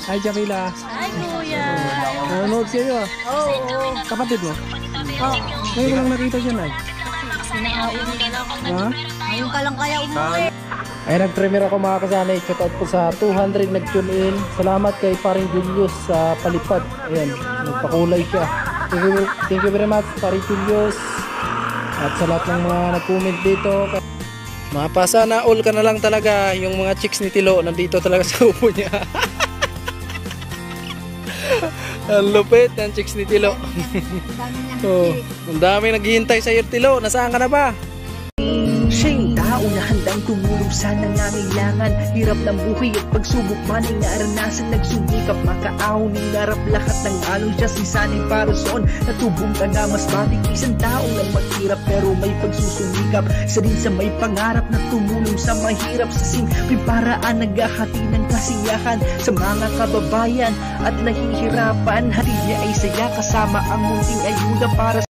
Hi, Jamila. Hi, Kuya. Nanonood kayo ah. Oo. Kapatid mo? Oo. Ngayon ko lang nakita siya, Nay. Sinauwi ka lang. Ha? Ngayon ka lang kaya umuwi. Ay, nag-premiere ako mga kasanay. Shout out po sa 200 nag-tune in. Salamat kay paring Julius sa palipad. Ayan, nagpakulay siya. Thank you very much, paring Julius. At sa lahat ng mga nag-comment dito. Mapasa na all ka na lang talaga. Yung mga chicks ni Tilo nandito talaga sa upo niya. Ang lupit ng chicks ni Tilo. Oh, ang dami naghihintay sa iyo, Tilo. Nasaan ka na ba? Siya yung tao na handang tumulong sa nangangailangan. Hirap ng buhay at pagsubok man ay naranasan. Nagsumikap makaaw, ningarap lahat ng alon. Siya sisanay para soon. Natubong ka na mas matig. Isang tao lang maghirap pero may pagsusumikap. Isa din sa may pangarap na tumulong sa mahirap. Sa simpleng paraan naghahati ng kasiyahan sa mga kababayan at nahihirapan. Hati niya ay saya kasama ang munting ayuda para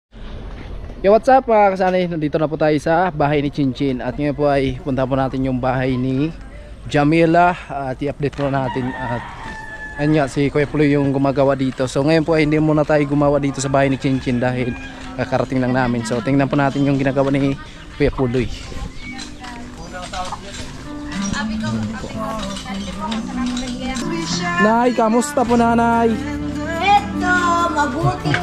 Yo, what's up mga kasanay? Nandito na po tayo sa bahay ni Chinchin. At ngayon po ay punta po natin yung bahay ni Jamila. At i-update po natin. At ayun nga, si Kuya Puloy yung gumagawa dito. So ngayon po ay hindi muna tayo gumawa dito sa bahay ni Chinchin dahil kakarating lang namin. So tingnan po natin yung ginagawa ni Kuya Puloy. Nay, kamusta po nanay? Eto, mabuti.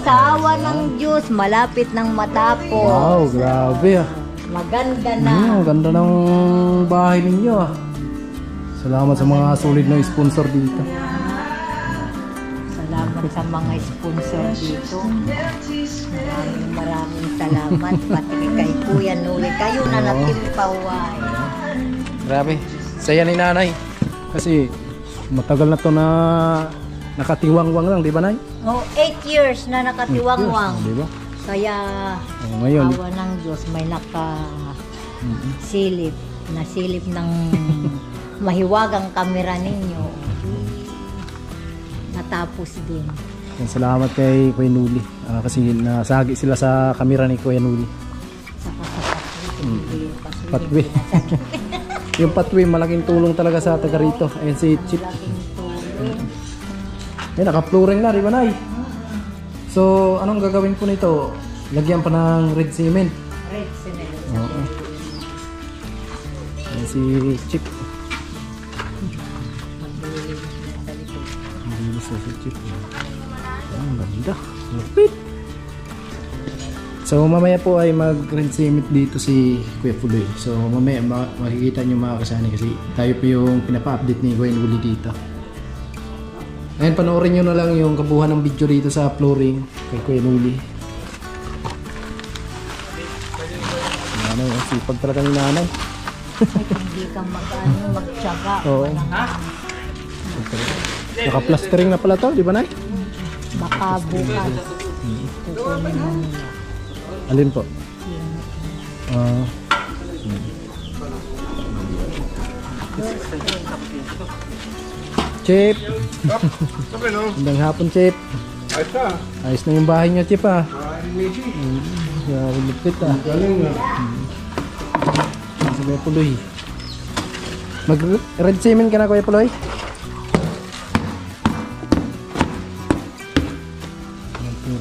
Sa awa ng Diyos, malapit nang matapos. Wow, grabe ah. Maganda na. Ang ganda ng bahay ninyo ah. Salamat sa mga solid na sponsor dito. Salamat sa mga sponsor dito. Maraming salamat. Pati kay Kuya Nuli. Kayo na natimpaway. Grabe, saya ni nanay. Kasi matagal na to na nakatiwangwang lang, di ba Nay? Oh, 8 years na nakatiwangwang. Di ba? Kaya ngayon, awa ng Diyos may nakasilip. Nasilip ng mahiwagang kamera ninyo. Natapos din. salamat kay Kuya Nuli. Kasi nasagi sila sa kamera ni Kuya Nuli. Saka sa Patwi. Yung patwi, malaking tulong talaga sa taga rito. Ayan si Chip. Eh, naka-flooring na, di ba Nay? So, anong gagawin po nito? Lagyan pa ng red cement. Red cement. Oo. Ayan si Chip. Malinis na si Chip. Ang ganda. Lupit. So, mamaya po ay mag-red cement dito si Kuya Puloy. So, mamaya makikita nyo mga kasani kasi tayo po yung pinapa-update ni Kuya Nuli dito. Ngayon, panoorin nyo na lang yung kabuuan ng video dito sa flooring kay Kuya Nuli. Nanay, ang sipag talaga ni nanay. Hindi ka magtsaga. Oo. Naka-plastering na pala to, di ba Nay? Baka bukas. Kukunin mo nila. Alin po? Chip! Magandang hapon, Chip. Ayos na yung bahay niya, Chip ah. Lupit ah. Kuya Puloy. Mag-red cement ka na, Kuya Puloy?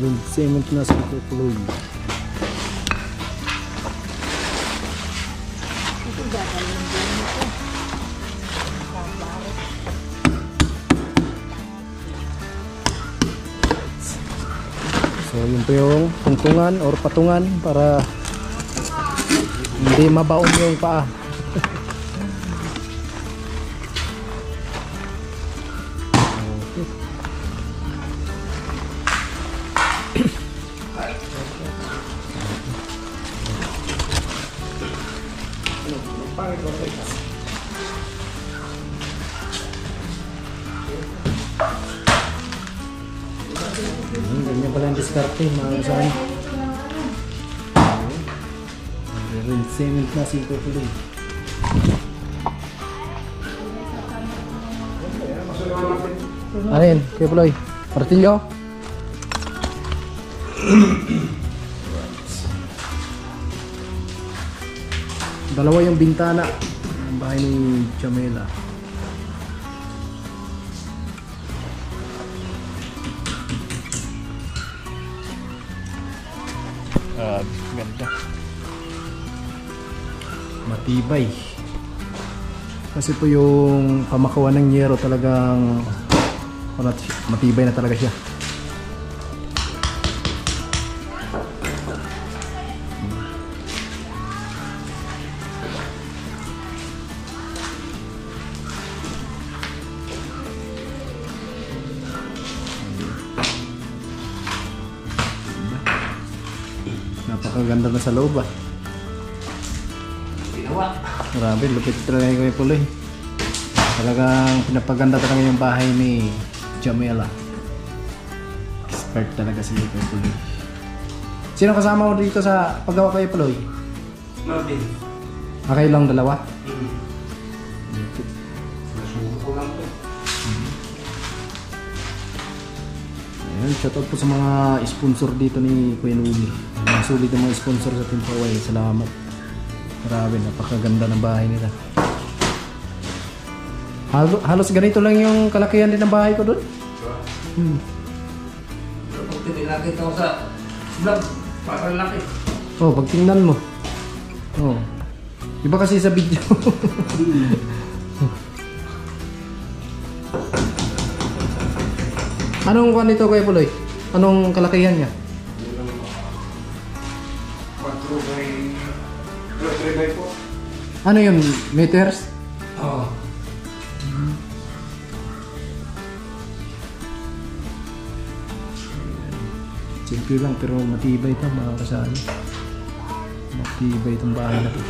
Red cement na sa Kuya Puloy. So yun po yung tungtungan or patungan para hindi mabaon yung paa. Ganyan pala yung diskarte, mga kasama. Red cement na si Kuya Puloy. Ano yun, Kuya Puloy? Martilyo? Dalawa yung bintana ng bahay ni Jamila. Ganda. Matibay. Kasi po yung pamakawan ng yero talagang matibay na talaga siya. Napakaganda na sa loob ah. Grabe, lupit talaga yung Kuya Puloy. Talagang pinapaganda talaga yung bahay ni Jamela. Expert talaga si Kuya Puloy. Sino kasama mo dito sa paggawa Kuya Puloy? Martin. Kayo lang dalawa? Nasubo ko lang po. Ayan, shoutout po sa mga sponsor dito ni Kuya Nuli. Sulit ang mga sponsor sa Team Paway. Salamat. Grabe, napakaganda ng bahay nila. Halos ganito lang yung kalakihan din ng bahay ko doon. Pero pag tinilakit ako sa vlog, parang laki. Oh, pag tingnan mo. Oh. Iba kasi sa video. Anong kuha nito Kuya Puloy? Anong kalakihan niya? 4x4. Ano yun? Meters? Oo. Simple lang pero matibay ito mga kasali. Matibay itong bahay na ito.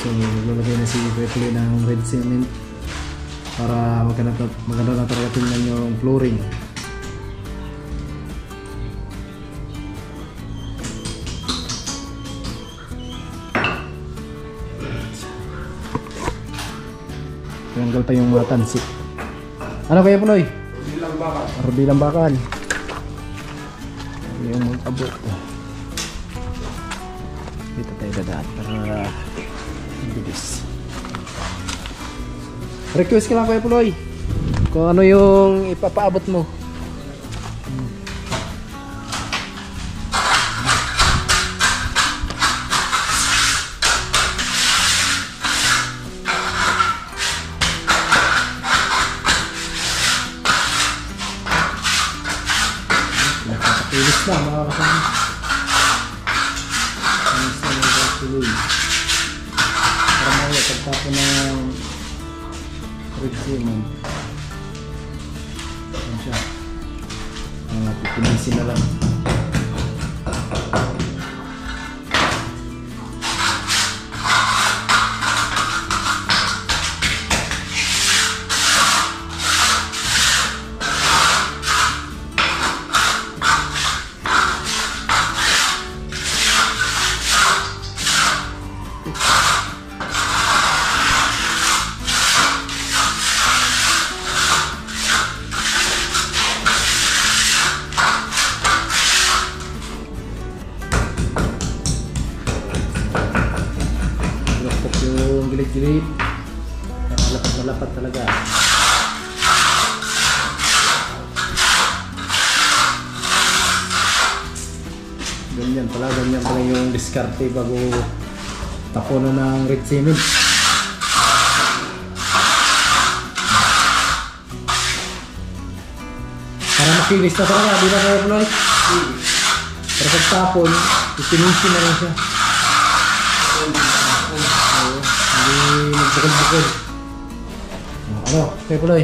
So maglalagay na si Kuya Puloy ng red cement para maganda na talaga tingnan yung flooring. Tanggal pa yung mga tansik. Ano Kuya Puloy? Bilang bakal. Bilang bakal. Yung mag-abot. Dito tayo dadaan para bilis. Request ka lang Kuya Puloy kung ano yung ipapaabot mo. Pilis na mga kasama. Pilis na mga tuloy. Para maya pagtapo ng red cement. Ayan siya. Pipinisin na lang. Yung gilid-gilid malapat talaga. Ganyan pala yung diskarte bago tapunan ng red cement. Para makinis na talaga, di ba Kuya Puloy? Para pagtapon, ipinisin na lang siya. Hindi nagbukod-bukod. Ano, Kuya Puloy?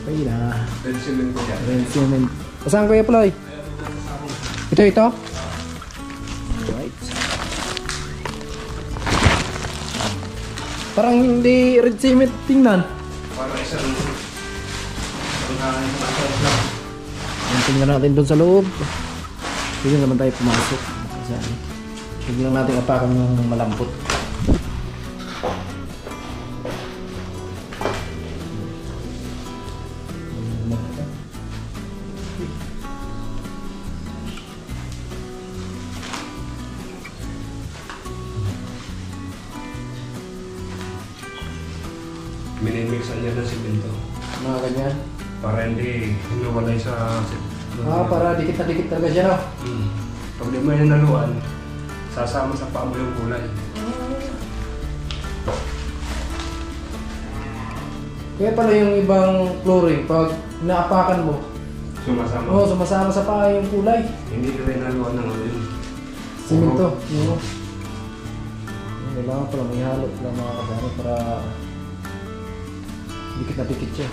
Okay na. Red cement ko yan. Red cement. Saan Kuya Puloy? Ito? Alright. Parang hindi red cement tingnan. Para isang Tingnan natin doon sa loob. Pwede naman tayo pumasok. Huwag lang natin apakan yung malambot. Minimixan niya ng simento. Mga ganyan. Para hindi hinuwalay sa... Para dikit na dikit talaga siya, no? Pag di mo yung naluan, sasama sa paa mo yung kulay. Kaya pala yung ibang flooring, pag naapakan mo, Sumasama. sumasama sa paa yung kulay. Hindi rin naluan ng ano yun. Simento. Kailangan pala may halot lang mga kasama para dikit na dikit siya.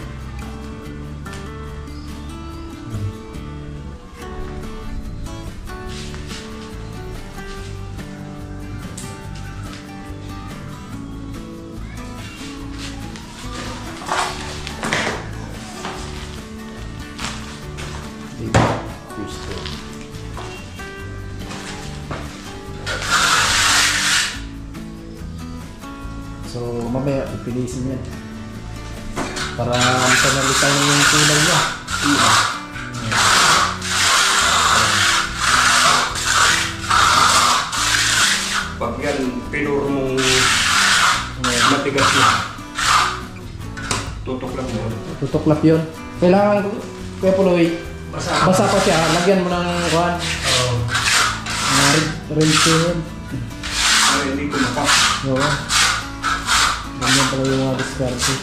So mamaya pipilisin yan para panalitan yung kulay niya. Pag yan, pinuro mong matigas na. Tutuklap mo. Tutuklap yun. Kailangan Kuya Puloy, basa pa siya. Lagyan mo ng kuhan. Rinse yun. Para hindi kumapak. Oo. Ganyan pala yung mga diskarte.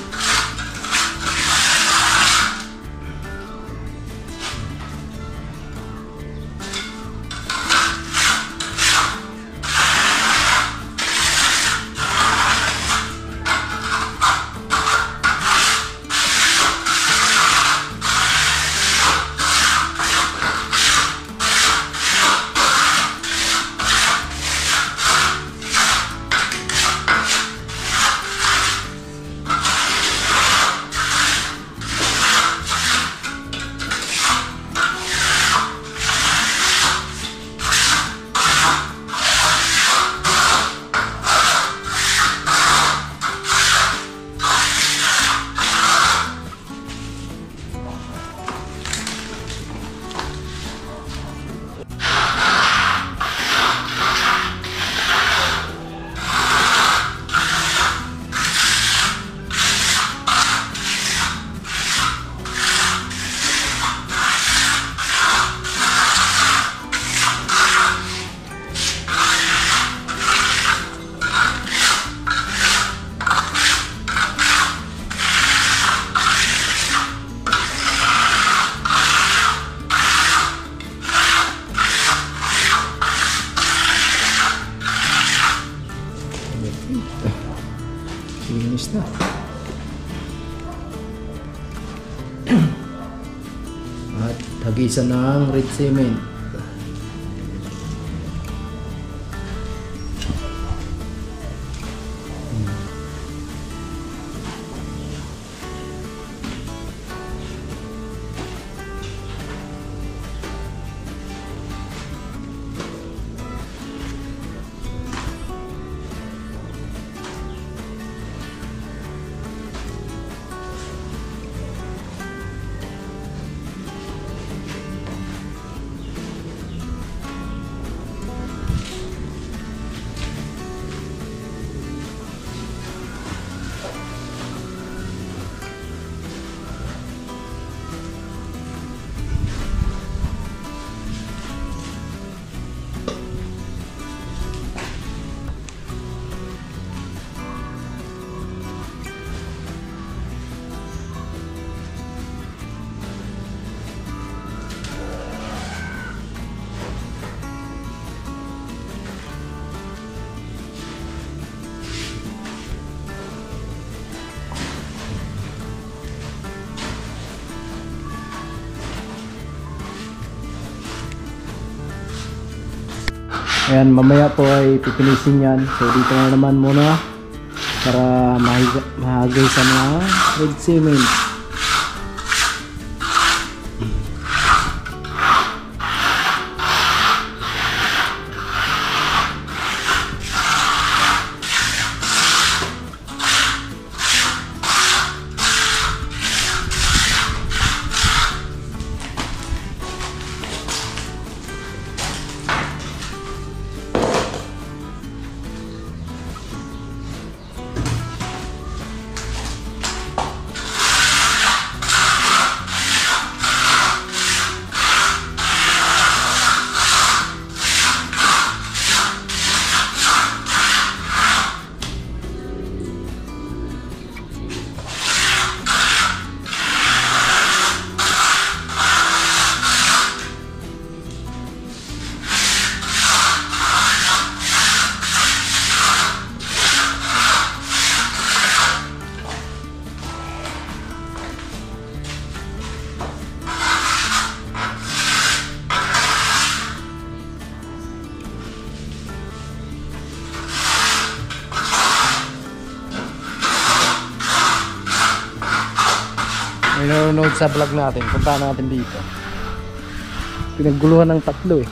Linis na. At hagisan ng red cement. Ayan, mamaya po ay pipinisin yan. So dito na naman muna para mahagay sa mga red cement. may nanonood sa vlog natin. Punta natin dito. Pinagguluhan ng tatlo eh.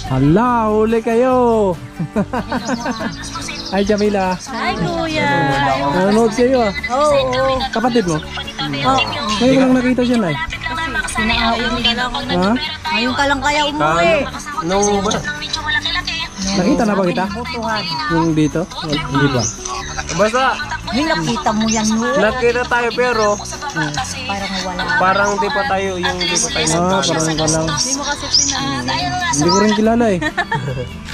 Hala, huli kayo! Ay, Jamila. Ay, kuya. Nanonood kayo ah. Oo. Kapatid mo? Oo. Ngayon ko lang nakita siya na eh. Sinaauli ka lang. Ha? Ngayon ka lang kaya umuwi. Nung ba? Nakita na ba kita? Butuhan. Yung dito? Hindi ba? Basta, May nakita mo yan, no? nakita tayo pero Parang wala. parang di pa tayo yung di pa tayo Ah, nagkaalam. parang ka lang. Hindi mo kasi pinag... Hindi ko rin kilala eh.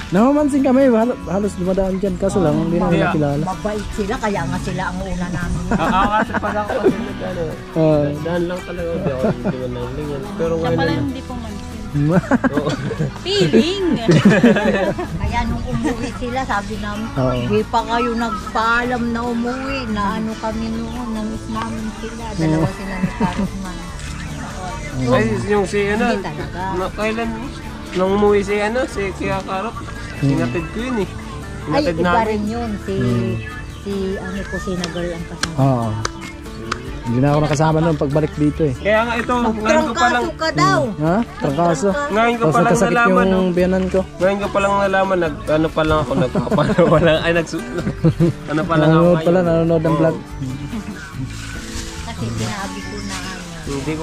Namamansin kami, halos dumadaan dyan. Kaso lang, hindi namin nakilala. Mabait sila, kaya nga sila ang una namin. Ako kasi pag ako kasi nag-ano, daan lang talaga hindi ako hindi ko nanglingan. Pero ngayon Hindi po man. Feeling. Kaya nung umuwi sila, sabi namin, Oo. hindi pa kayo nagpaalam na umuwi. Na ano kami noon, namiss namin sila. Dalawa sila ni Carosman. ay yung si ano, Hindi talaga. kailan nung umuwi si ano, si Kuya Karot, hinatid ko yun eh. Ay, Hinatid iba namin. rin yun. Si ano ko, si Nagirl ang kasama. Oo. Hindi na ako nakasama noon pagbalik dito eh. Kaya nga ito, ngayon ko pa lang, Trangkaso ka daw. Ha? Trangkaso. ngayon ko Tapos pa lang nagkasakit nalaman, no? yung biyanan ko. Ngayon ko pa lang nalaman, ano pa lang ako, nagpapano pa lang, ay ano pa lang ako Nanonood pala, ngayon. nanonood ng Oo. vlog. Kasi sinabi ko na ano. Hindi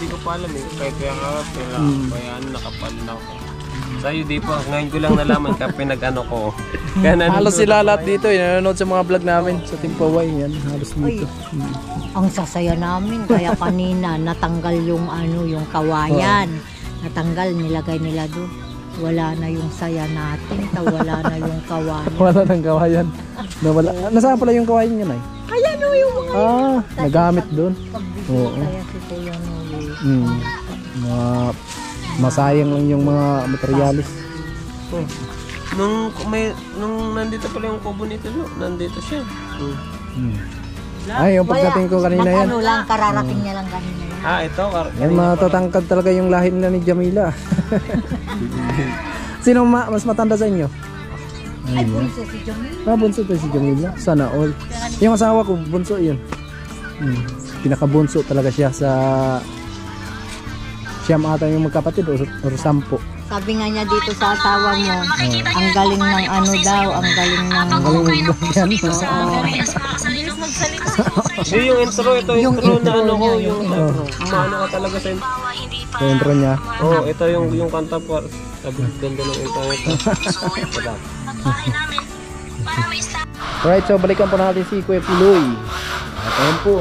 ko pa alam eh, kaya Karot, kaya ano, nakapalin ako. Sa'yo di pa, ngayon ko lang nalaman ka, pinag-ano ko. Kaya Halos sila lahat dito eh, nanonood sa mga vlog namin. Sa Timpaway, yan, halos dito. Ang sasaya namin. Kaya kanina, natanggal yung ano, yung kawayan. Natanggal, nilagay nila doon. Wala na yung saya natin. Wala na yung kawayan. Wala nang kawayan. Nawala. Nasaan pala yung kawayan yun ay? Kaya no yung mga Ah, nagamit doon. Oo. kaya si Kuya Noli. Masayang lang yung mga materialis. Nung nandito pala yung kubo nito, no? Nandito siya. Ay, yung pagdating ko kanina yan. Ano lang, kararating niya lang kanina yan. Ah, ito. Yan, matatangkad talaga yung lahi nila ni Jamila. Sino mas matanda sa inyo? Ay, bunso si Jamil. Bunso to si Jamila. Sana all. Yung asawa ko, bunso yun. Pinakabunso talaga siya sa... Siyam ata yung magkapatid o 10. Sabi nga niya dito sa asawa mo, ang galing ng ano daw, ang galing ng... Galing yan. Hindi yung intro, ito Yung intro na intro ano ko, niya, yung maano ka talaga sa intro. Sa intro niya. Oo, ito yung kanta po. Sabi, ganda ng intro nito. Alright, so balikan po natin si Kuya Puloy. At ayun po,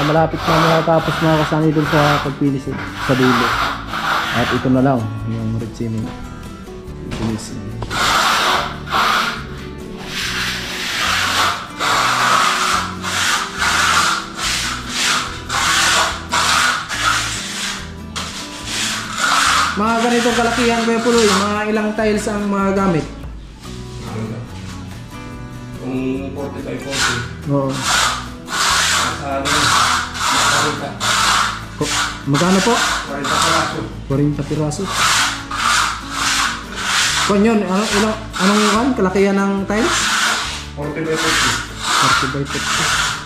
malapit na matapos mga kasani dun sa pagpili sa dulo. At ito na lang, yung red cement. Finishing. Mga ganitong kalakihan, Kuya Puloy, mga ilang tiles ang mga gamit? Kung 45-40, Oo. sa Magkano po? 40 peraso. 40 piraso. Kung yun, anong kalakihan ng tiles? 40 by 40. 40 by 50.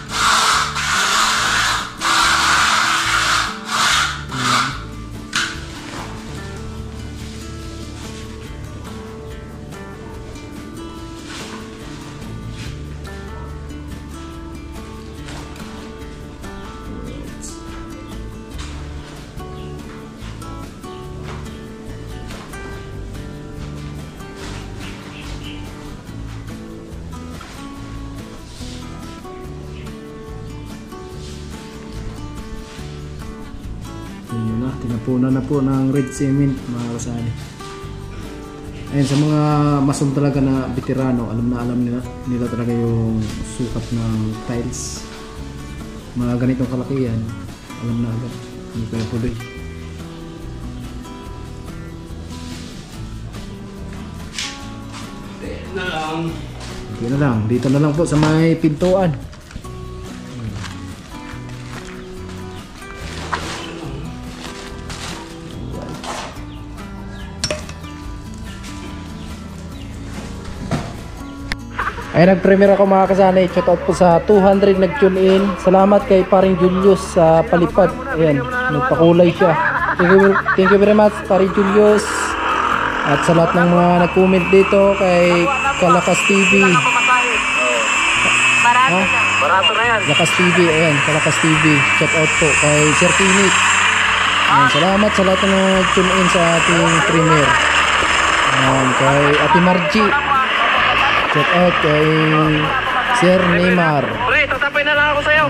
Yun na, tinapunan na po ng red cement mga kasali. Ayun, sa mga mason talaga na veterano, alam nila talaga yung sukat ng tiles. Mga ganitong kalakihan, alam na agad. Hindi kaya Puloy. Hindi na lang, dito na lang po sa may pintuan. Ay, nag-premiere ako mga kasanay. Shout out po sa 200 nag-tune in. Salamat kay paring Julius sa palipad. Ayan, nagpakulay siya. Thank you very much paring Julius. At sa lahat ng mga nag-comment dito kay Kalakas TV. Barato na yan. Kalakas TV, ayan, Kalakas TV. Shout out po kay Sir Tinik. Ayan, salamat sa lahat ng mga nag-tune in sa ating premiere. Ayan, kay Ate Margie. Shout out kay Sir Neymar. Pre, tatapay na lang ako sa'yo.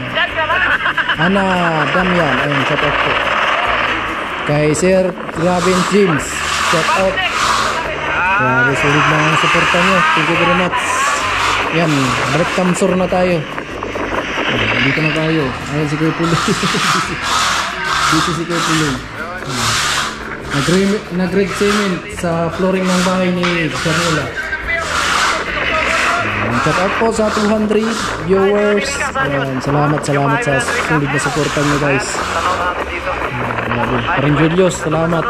Ana Damian, ayun, shout out po. Kay Sir Robin James, shout out. Grabe, solid na ang suporta nyo. Thank you very much. Yan, balik kamsur na tayo. Dito na tayo. Ayun si Kuya Puloy. Dito si Kuya Puloy. Nag-red cement sa flooring ng bahay ni Jamila. Shout out po sa 200 viewers. Ayan, salamat sa sulit na suporta nyo guys. Paring Julius, salamat.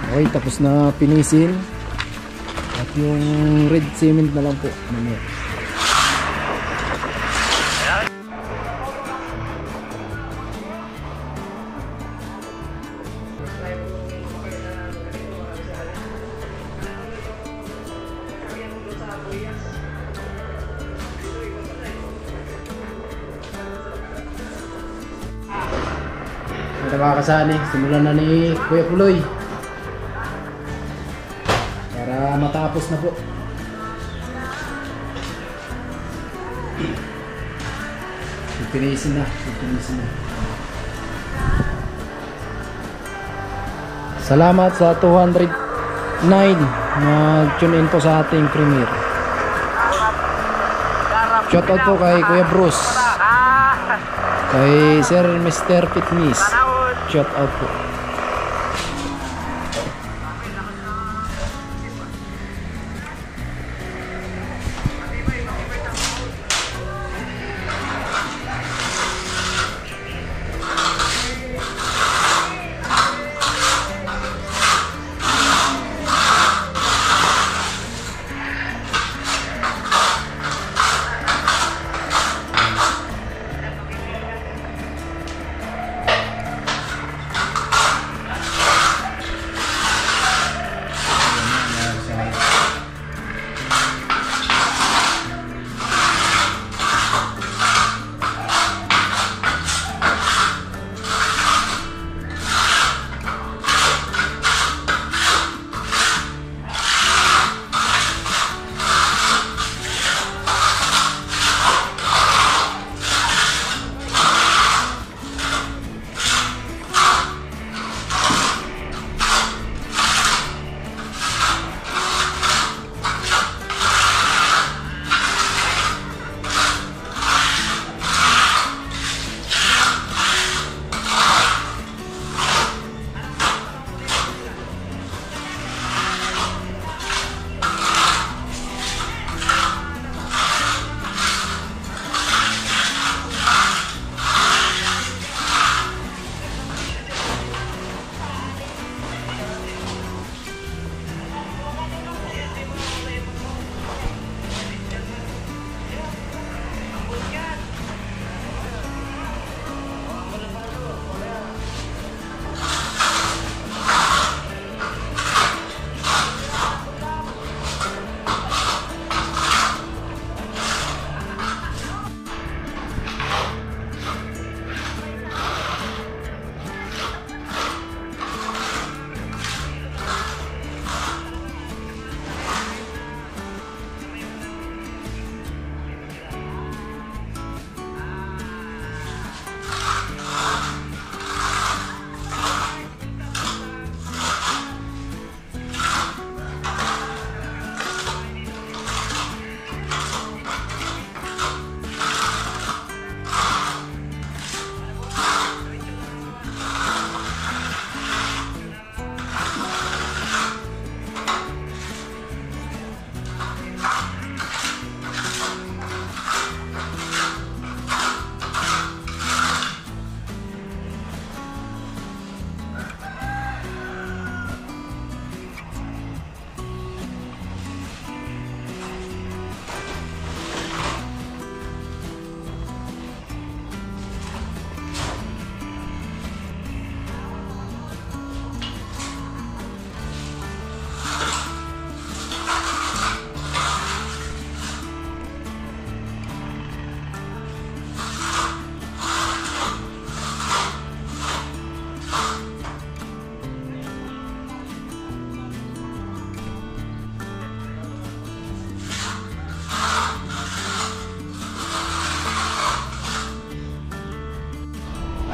Okay, tapos na pinisil. At yung red cement na lang po. Mamaya. Ito mga kasali, simulan na ni Kuya Puloy para matapos na po. Pipinisin na. Salamat sa 209 nag-tune in po sa ating premiere. Shout out po kay Kuya Bruce, kay Sir Mr. Fitness. Shout out po.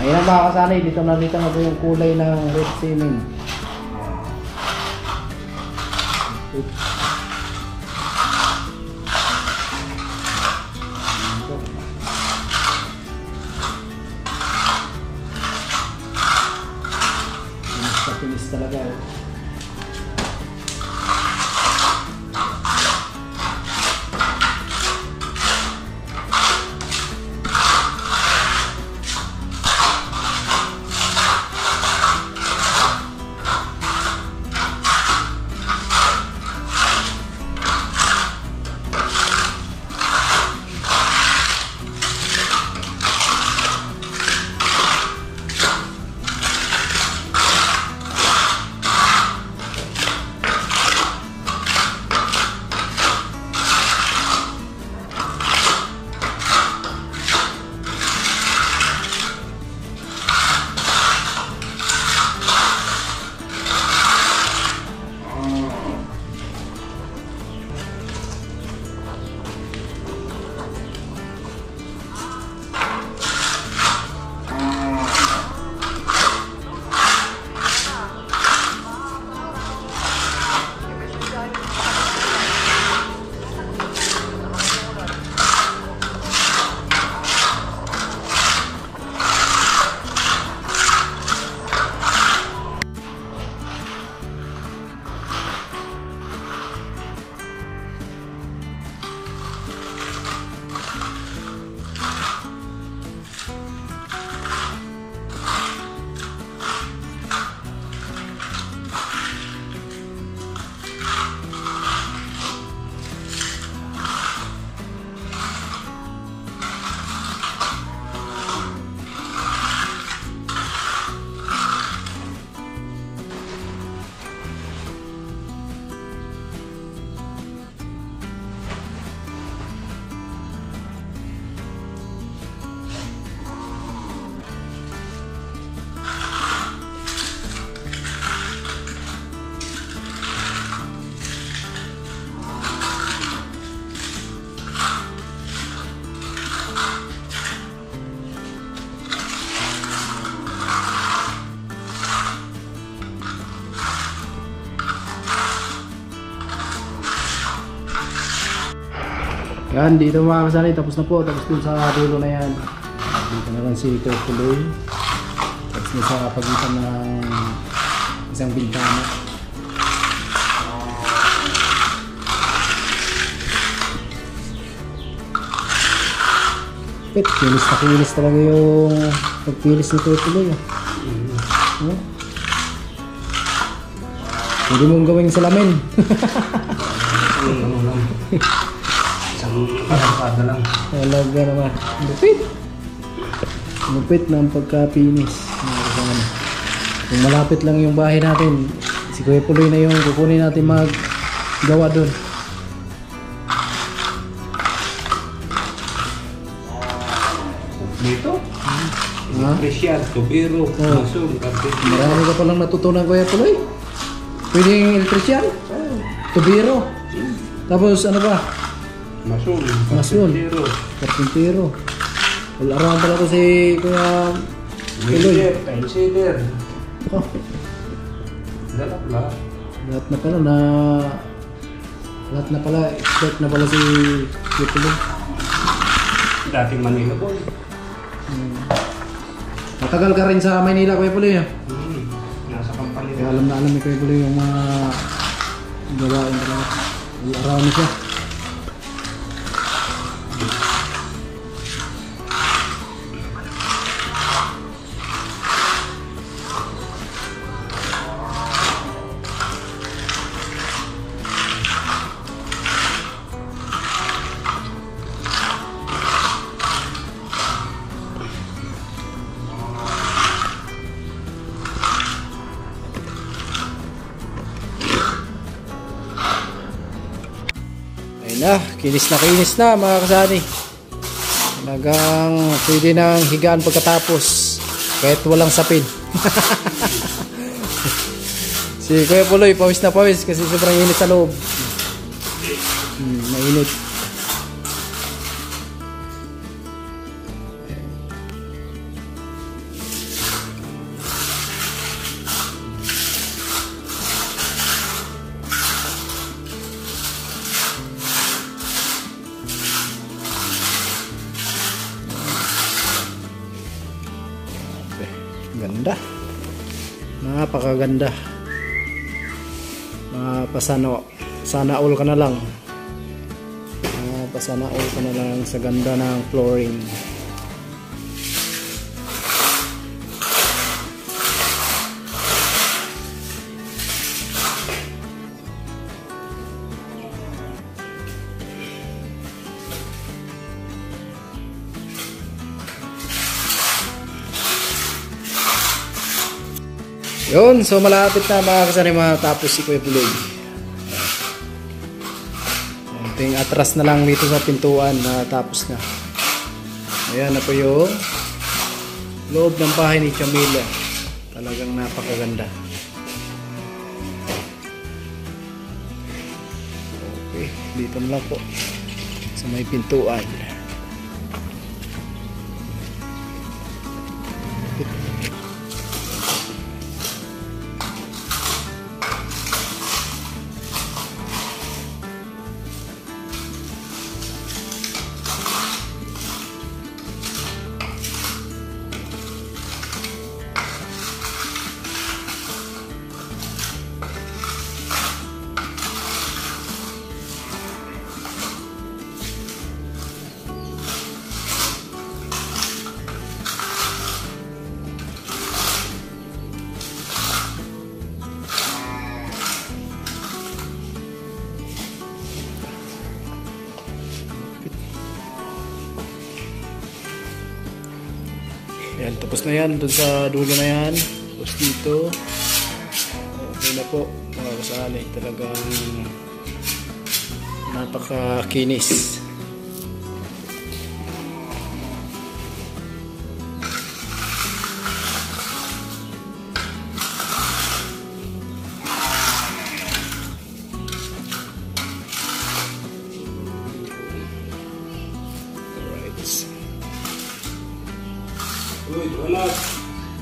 Ayan ang mga kasanay, dito nakita na po yung kulay ng red cement. Pinis talaga. Yan, dito mga kasanay, tapos na po. Tapos dun sa dulo na yan. Dito na lang si Kuya Puloy. Tapos na sa pagitan ng isang bintana. Kinis na kinis talaga yung pagpilis ni Kuya Puloy. Pwede mong gawing salamin. Parang lang. Talaga naman. Lupit. Lupit ng pagkapinis. Kung malapit lang yung bahay natin, si Kuya Puloy na yung kukunin natin maggawa doon. Dito? Electrician, tubero, mason, carpenter. Marami ka palang natutunan, Kuya Puloy. Pwedeng electrician, tubero. Tapos ano ba? Mason, Carpintero. Wala around pala ko si Kuya Puloy. Penciller. Oh, Lahat. lahat na pala, expert na pala si Kuya Puloy. Dating Manila boy. Matagal ka rin sa Maynila, Kuya Puloy. Nasa company. Kaya alam na alam ni Kuya Puloy yung mga gawain talaga. Wala around siya. Kinis na mga kasani. Talagang pwede nang higaan pagkatapos kahit walang sapin. Si Kuya Puloy pawis na pawis kasi sobrang init sa loob. Mainit. Ganda. Napakaganda. Sana all ka na lang. Sana all ka na lang sa ganda ng flooring. Yun, so malapit na mga kasani matapos si Kuya Puloy. Ating atras na lang dito sa pintuan na tapos na. Ayan na po yung loob ng bahay ni Jamila. Talagang napakaganda. Okay, dito na lang po sa may pintuan. Yan, tapos na yan. Doon sa dulo na yan. Tapos dito. Okay na po. Mga kasali. Talagang napakakinis.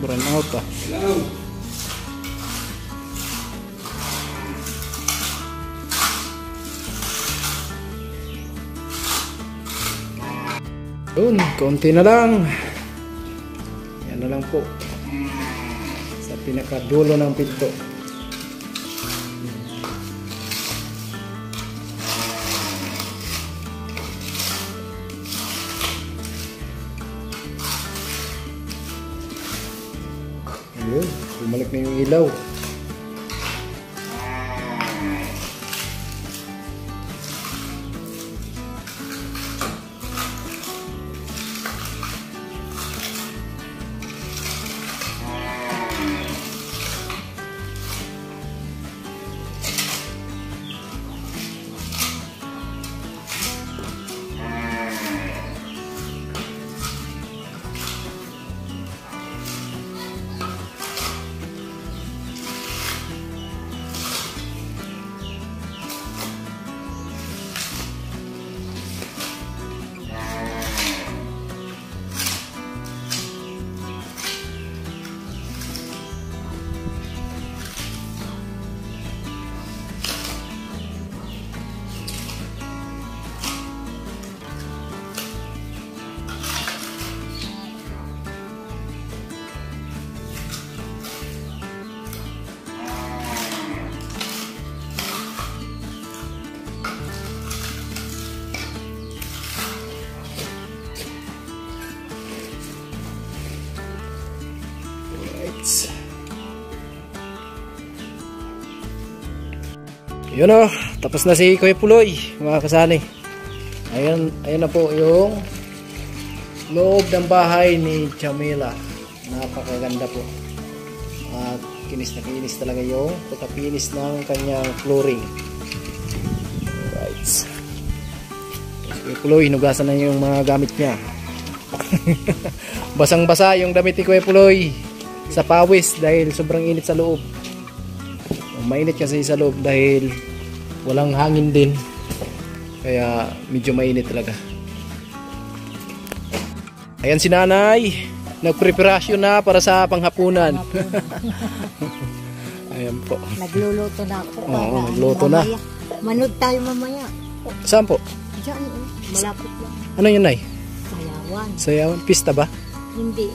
Burn out ah. Yun, konti na lang. Yan na lang po. Sa pinakadulo ng pinto. Ayun, bumalik na yung ilaw. Yun o, tapos na si Kuya Puloy, mga kasali. Ayan na po yung loob ng bahay ni Jamila. Napakaganda po. At kinis na kinis talaga yung pagkapinis ng kanyang flooring. Alright. Kuya Puloy, hinugasan na yung mga gamit niya. Basang-basa yung damit ni Kuya Puloy sa pawis dahil sobrang init sa loob. Mainit kasi sa loob dahil walang hangin din, kaya medyo mainit talaga. Ayan si nanay, nagpreparasyon na para sa panghapunan. Ayan po, Nagluluto na ako. Oo, nagluto na. Manood tayo mamaya. Saan po? Diyan, malapit lang. Ano yun, nay? Sayawan. Sayawan? Pista ba? Hindi,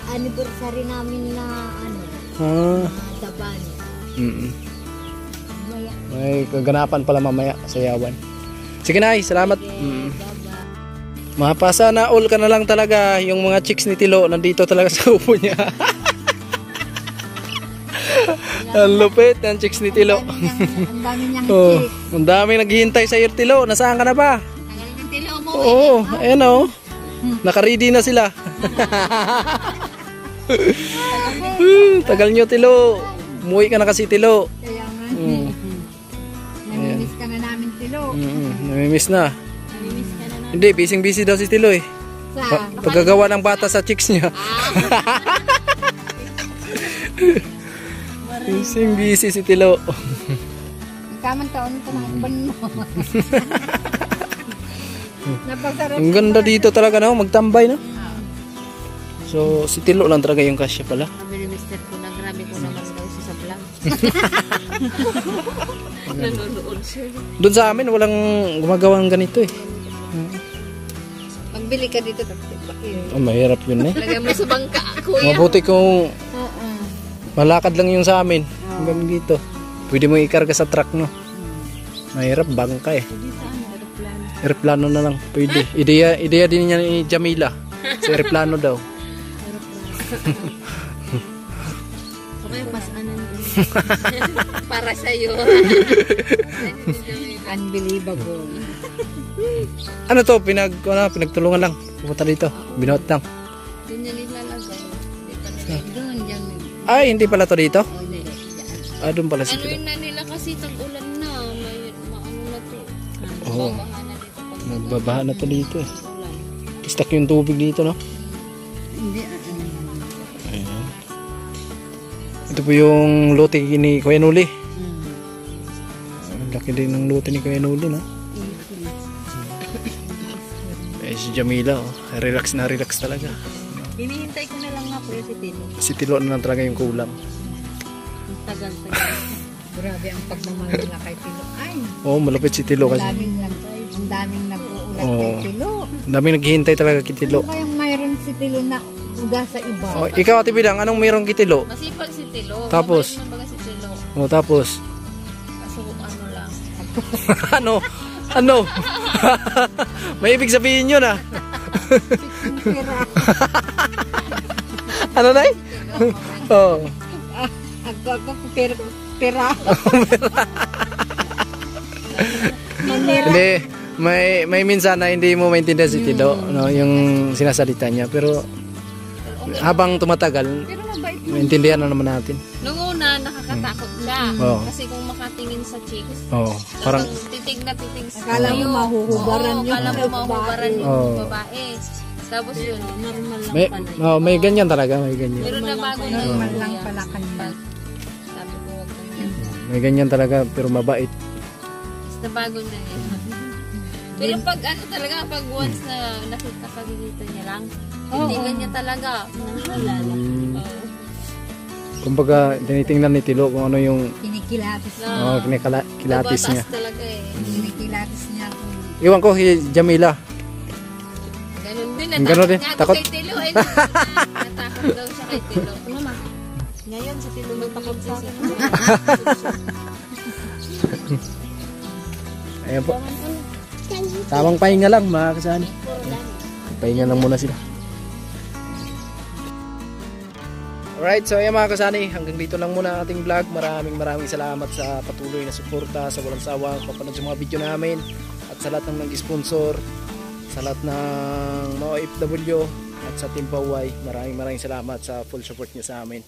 anniversary namin na ano, Daban. Maya. May kaganapan pala mamaya sa Yawan. Sige Nay, salamat. Mapasa na all ka na lang talaga. Yung mga chicks ni Tilo nandito talaga sa upo niya. Ang lupit ng chicks ni Tilo. Ang dami niyang Oh, chick. ang dami naghihintay sa iyo Tilo. Nasaan ka na ba? Tagal ng Tilo mo. Oo, ayan o. Naka-ready na sila. Tagal nyo Tilo. Umuwi ka na kasi Tilo. Kaya nga. Namimiss ka na namin Tilo. Namimiss na. Namimiss ka na namin. Hindi, busy daw si Tilo eh. Paggagawa ng bata sa chicks niya. Busy si Tilo. Kamang taon ko ng ban mo. Napasarap. Ang ganda dito talaga no, magtambay no. So si Tilo lang talaga yung kasya pala. Sabi ni Mr. ko na grabe ko naman daw siya sa vlog. Nanonood siya. Doon sa amin walang gumagawang ganito eh. Magbili ka dito. Oh, mahirap yun eh. Lagay mo sa bangka, kuya. Mabuti kung malakad lang yung sa amin. Hanggang dito. Pwede mo ikarga sa truck no. Mahirap, bangka eh. Aeroplano na lang, pwede. Ideya din niya ni Jamila. Sa aeroplano daw. Okay, mas ano para sa'yo. Unbelievable. Ano to? Pinagtulungan lang. Pupunta dito. Binuot lang. Doon niya nilalagay. Doon yan. Ay, hindi pala to dito? Oh, hindi. Ah, doon pala si Ano Tilo. yun na nila kasi tag-ulan na, may maano na to. Oo. Babaha na dito pag Nagbabaha na to dito eh. ulan. Stuck yung tubig dito no? Hindi. Ayan. Ito po yung lote ni Kuya Nuli. Ang laki din ng lote ni Kuya Nuli no? Eh si Jamila oh. Relax na relax talaga. Hinihintay ko na lang nga po si Tilo. Si Tilo na lang talaga yung kulang. Ang tagal-tagal. Grabe ang pagmamahal nila kay Tilo. Ay, Oo, malupit si Tilo kasi. ang daming nag-uulat Oo. kay Tilo. Ang daming naghihintay talaga kay Tilo. Ano kayang mayroon si Tilo na uga sa iba? Oh, ikaw Ate Bidang, anong meron kay Tilo? Masipag si Tilo. Tapos? Mabait na baga si Tilo. Oh, tapos Kaso ano lang. ano? Ano? May ibig sabihin yun ah. Ano na Oh. Ako pera. Hindi, may minsan na hindi mo maintindihan si Tilo, no, yung sinasalita niya, pero habang tumatagal, Pero mabait. maintindihan na naman natin. Nung una, nakakatakot siya. Oo. Kasi kung makatingin sa chicks, Oh, parang titig na titig sa Akala mo mahuhubaran Oo, yung akala mo mahuhubaran yung Oo. babae. Tapos yun, normal lang may pala. may ganyan talaga, may ganyan. Pero nabago na yun. Normal lang kuya. pala kanina. Sabi ko, wag ganyan. May ganyan talaga pero mabait. Basta bago na yun. Pero pag ano talaga, pag once na nakita ka dito niya lang, hindi ganyan talaga. Naalala. Oo. Kumbaga, tinitingnan ni Tilo kung ano yung Kinikilatis Na, kilatis niya. babatas talaga eh. Kinikilatis niya. Iwan ko si Jamila. Ganun din. Ganun din. Takot Takot. kay Tilo. Eh, natakot daw siya kay Tilo. Mama, ngayon sa Tilo magtakot sa akin. Ayan po. Tamang pahinga lang mga kasani. Pahinga lang muna sila. Alright, so ayan mga kasani, hanggang dito lang muna ang ating vlog. Maraming salamat sa patuloy na suporta, sa walang sawang papanood sa mga video namin, at sa lahat ng nag-sponsor, sa lahat ng mga OFW at sa Team Paway. Maraming salamat sa full support niyo sa amin.